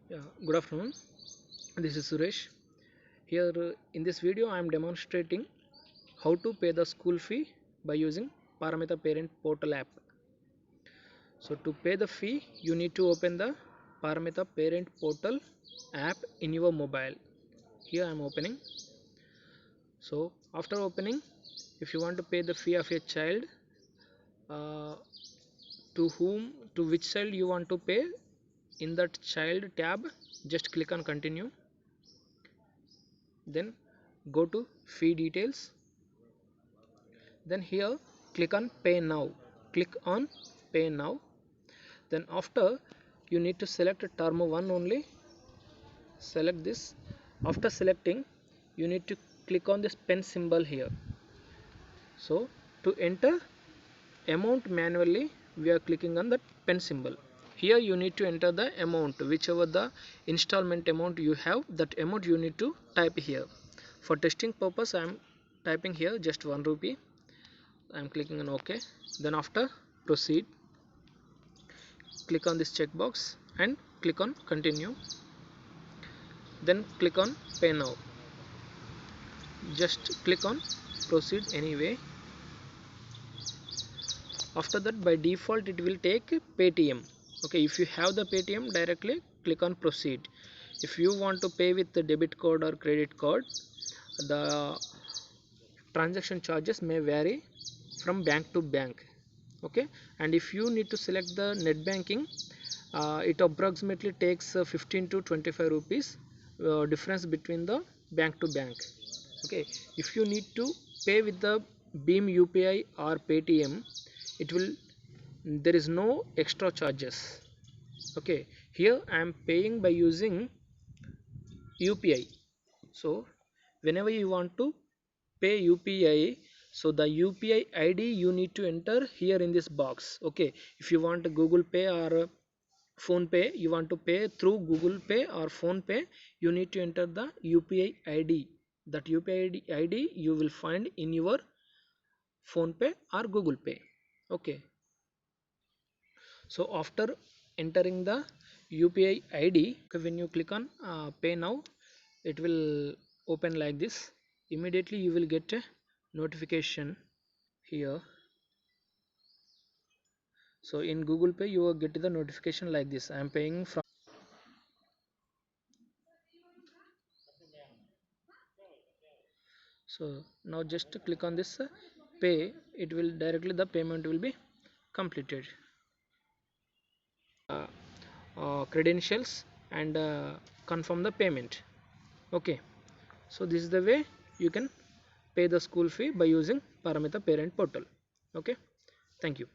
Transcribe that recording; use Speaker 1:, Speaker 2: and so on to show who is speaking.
Speaker 1: Yeah, good afternoon. This is Suresh. Here in this video, I am demonstrating how to pay the school fee by using Paramita Parent Portal app. So to pay the fee, you need to open the Paramita Parent Portal app in your mobile. Here I am opening. So after opening, if you want to pay the fee of your child, uh, to which child you want to pay, in that child tab, just click on continue. Then go to fee details, then here click on pay now. Click on pay now. Then after, you need to select term 1 only. Select this. After selecting, you need to click on this pen symbol here. So to enter amount manually, we are clicking on the pen symbol. Here you need to enter the amount, whichever the installment amount you have, that amount you need to type here. For testing purpose, I am typing here just 1 rupee. I am clicking on OK. Then after, proceed. Click on this checkbox and click on continue. Then click on pay now. Just click on proceed anyway. After that, by default it will take Paytm. Okay, if you have the Paytm, directly click on proceed. If you want to pay with the debit card or credit card, the transaction charges may vary from bank to bank. Okay, and if you need to select the net banking, it approximately takes 15 to 25 rupees difference between the bank to bank. Okay, if you need to pay with the Beam UPI or Paytm, it will, there is no extra charges. Okay, here I am paying by using UPI. So whenever you want to pay UPI, so the UPI ID you need to enter here in this box. Okay, if you want Google Pay or Phone Pay, you want to pay through Google Pay or Phone Pay, you need to enter the UPI ID. That UPI ID you will find in your Phone Pay or Google Pay. Okay, so after entering the UPI ID, when you click on pay now, it will open like this. Immediately you will get a notification here. So in Google Pay you will get the notification like this: I am paying from. So now just click on this pay. It will directly, the payment will be completed. Credentials and confirm the payment. Okay, so this is the way you can pay the school fee by using Paramita Parent Portal. Okay, thank you.